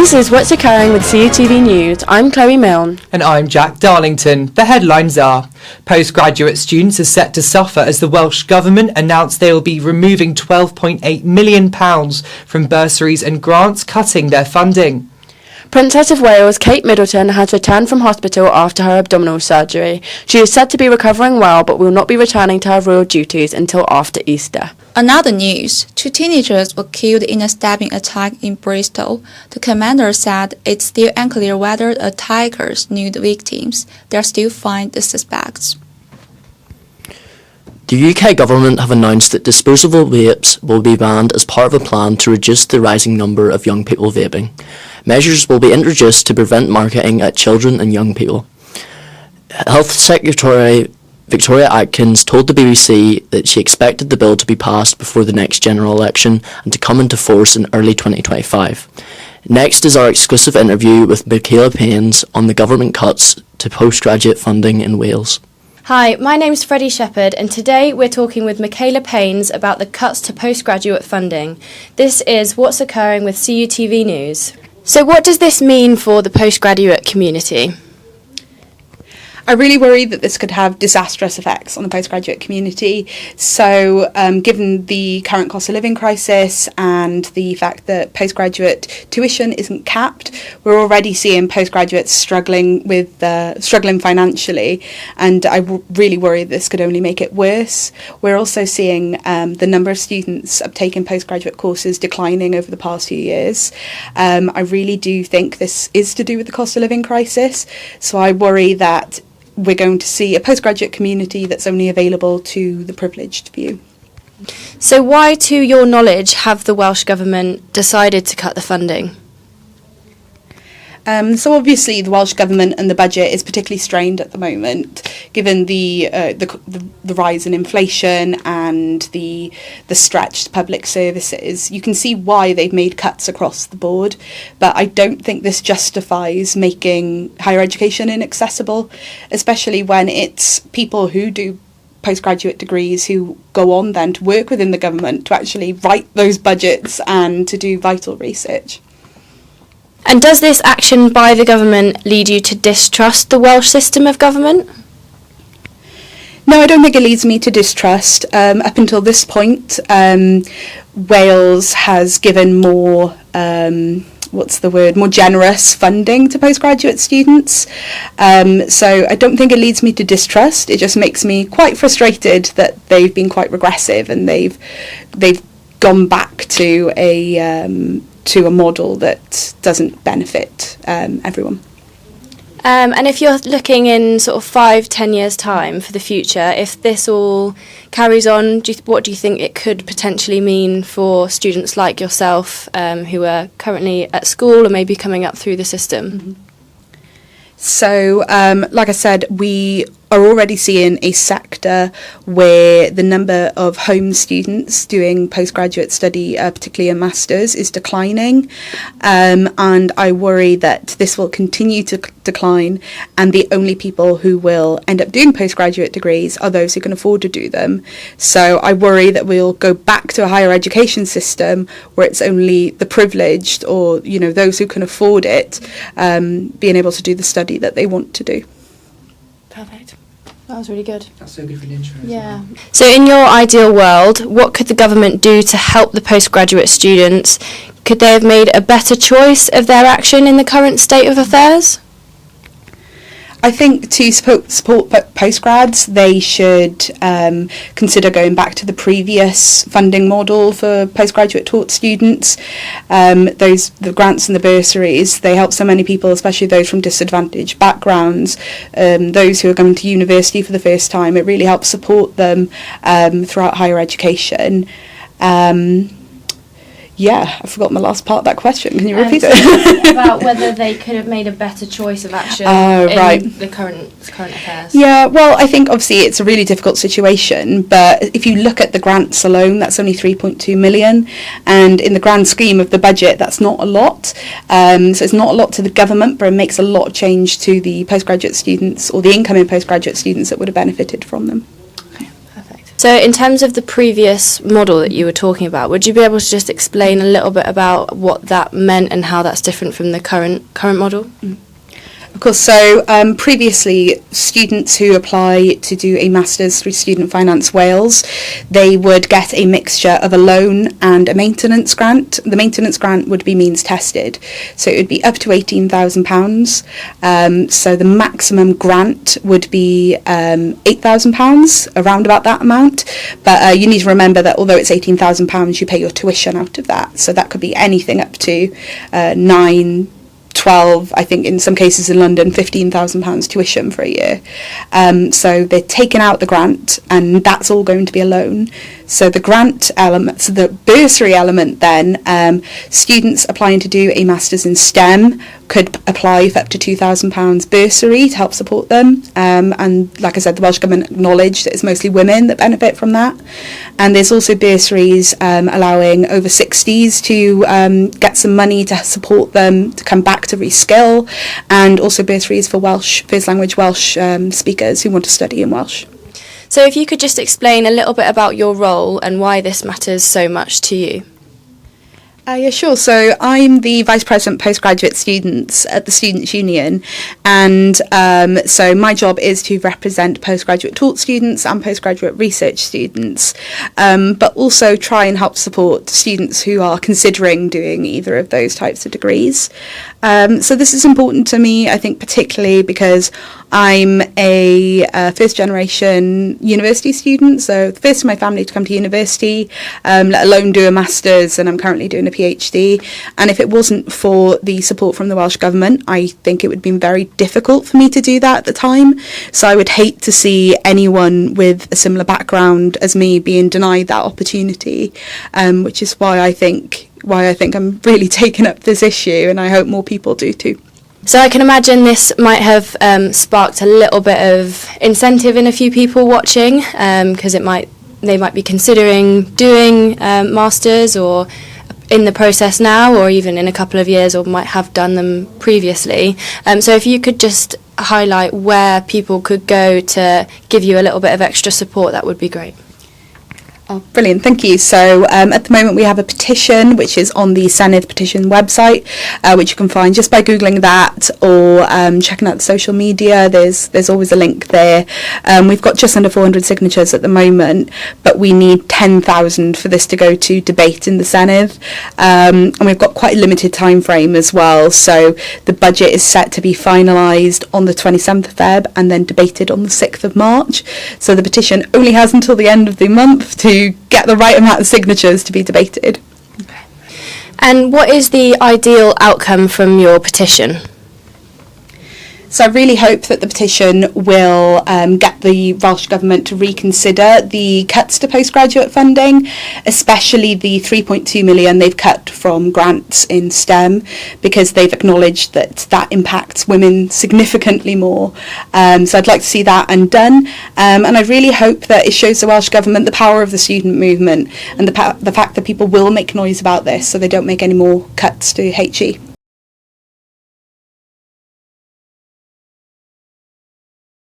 This is What's Occurring with CUTV News. I'm Chloe Milne. And I'm Jack Darlington. The headlines are: postgraduate students are set to suffer as the Welsh Government announced they will be removing £12.8 million from bursaries and grants, cutting their funding. Princess of Wales Kate Middleton has returned from hospital after her abdominal surgery. She is said to be recovering well but will not be returning to her royal duties until after Easter. Another news, 2 teenagers were killed in a stabbing attack in Bristol. The commander said it's still unclear whether the attackers knew the victims. They still find the suspects. The UK government have announced that disposable vapes will be banned as part of a plan to reduce the rising number of young people vaping. Measures will be introduced to prevent marketing at children and young people. Health Secretary Victoria Atkins told the BBC that she expected the bill to be passed before the next general election and to come into force in early 2025. Next is our exclusive interview with Michaela Paynes on the government cuts to postgraduate funding in Wales. Hi, my name's Freddie Sheppard, and today we're talking with Michaela Paynes about the cuts to postgraduate funding. This is What's Occurring with CUTV News. So what does this mean for the postgraduate community? I really worry that this could have disastrous effects on the postgraduate community. So given the current cost of living crisis and the fact that postgraduate tuition isn't capped, we're already seeing postgraduates struggling financially, and I really worry this could only make it worse. We're also seeing the number of students uptaking postgraduate courses declining over the past few years. I really do think this is to do with the cost of living crisis, so I worry that we're going to see a postgraduate community that's only available to the privileged few. So why, to your knowledge, have the Welsh Government decided to cut the funding? So obviously the Welsh Government and the budget is particularly strained at the moment, given the rise in inflation and the stretched public services. You can see why they've made cuts across the board, but I don't think this justifies making higher education inaccessible, especially when it's people who do postgraduate degrees who go on then to work within the government to actually write those budgets and to do vital research. And does this action by the government lead you to distrust the Welsh system of government? No, I don't think it leads me to distrust. Up until this point, Wales has given more generous funding to postgraduate students. So I don't think it leads me to distrust. It just makes me quite frustrated that they've been quite regressive and they've gone back to a model that doesn't benefit everyone. And if you're looking in sort of 5-10 years' time for the future, if this all carries on, what do you think it could potentially mean for students like yourself who are currently at school or maybe coming up through the system? Mm-hmm. So, like I said, we are already seeing a sector where the number of home students doing postgraduate study, particularly a master's, is declining. And I worry that this will continue to decline, and the only people who will end up doing postgraduate degrees are those who can afford to do them. So I worry that we'll go back to a higher education system where it's only the privileged or, those who can afford it being able to do the study that they want to do. Perfect. That was really good. That's so good for the intro. Yeah. So in your ideal world, what could the government do to help the postgraduate students? Could they have made a better choice of their action in the current state of affairs? I think to support postgrads, they should consider going back to the previous funding model for postgraduate taught students. The grants and the bursaries, they help so many people, especially those from disadvantaged backgrounds, those who are going to university for the first time. It really helps support them throughout higher education. I've forgotten the last part of that question. Can you repeat it? About whether they could have made a better choice of action in the current affairs. Yeah, well, I think obviously it's a really difficult situation, but if you look at the grants alone, that's only 3.2 million, and in the grand scheme of the budget, that's not a lot. So it's not a lot to the government, but it makes a lot of change to the postgraduate students or the incoming postgraduate students that would have benefited from them. Okay, perfect. So in terms of the previous model that you were talking about, would you be able to just explain a little bit about what that meant and how that's different from the current model? Of course, so previously students who apply to do a Masters through Student Finance Wales, they would get a mixture of a loan and a maintenance grant. The maintenance grant would be means tested, so it would be up to £18,000. So the maximum grant would be £8,000, around about that amount. But you need to remember that although it's £18,000, you pay your tuition out of that. So that could be anything up to 12, I think in some cases in London, £15,000 tuition for a year. So they're taking out the grant and that's all going to be a loan. So the grant element, so the bursary element then, students applying to do a Masters in STEM could apply for up to £2,000 bursary to help support them. And like I said, the Welsh Government acknowledged that it's mostly women that benefit from that. And there's also bursaries allowing over 60s to get some money to support them to come back to reskill, and also bursaries for Welsh, first language Welsh speakers who want to study in Welsh. So if you could just explain a little bit about your role and why this matters so much to you. Yeah, sure. So I'm the Vice President Postgraduate Students at the Students' Union, and so my job is to represent postgraduate taught students and postgraduate research students, but also try and help support students who are considering doing either of those types of degrees. So this is important to me, I think, particularly because I'm a first generation university student, so the first in my family to come to university, let alone do a Masters, and I'm currently doing a PhD. And if it wasn't for the support from the Welsh Government, I think it would have been very difficult for me to do that at the time. So I would hate to see anyone with a similar background as me being denied that opportunity, which is why I think I'm really taking up this issue, and I hope more people do too. So I can imagine this might have sparked a little bit of incentive in a few people watching, because they might be considering doing masters or in the process now, or even in a couple of years, or might have done them previously. So if you could just highlight where people could go to give you a little bit of extra support, that would be great. Oh, brilliant, thank you. So at the moment we have a petition which is on the Senedd petition website, which you can find just by Googling that, or checking out the social media. There's always a link there. We've got just under 400 signatures at the moment, but we need 10,000 for this to go to debate in the Senedd. And we've got quite a limited time frame as well, so the budget is set to be finalised on the 27th of Feb and then debated on the 6th of March. So the petition only has until the end of the month to get the right amount of signatures to be debated. Okay. And what is the ideal outcome from your petition? So I really hope that the petition will get the Welsh Government to reconsider the cuts to postgraduate funding, especially the 3.2 million they've cut from grants in STEM, because they've acknowledged that impacts women significantly more. So I'd like to see that undone, and I really hope that it shows the Welsh Government the power of the student movement and the fact that people will make noise about this, so they don't make any more cuts to HE.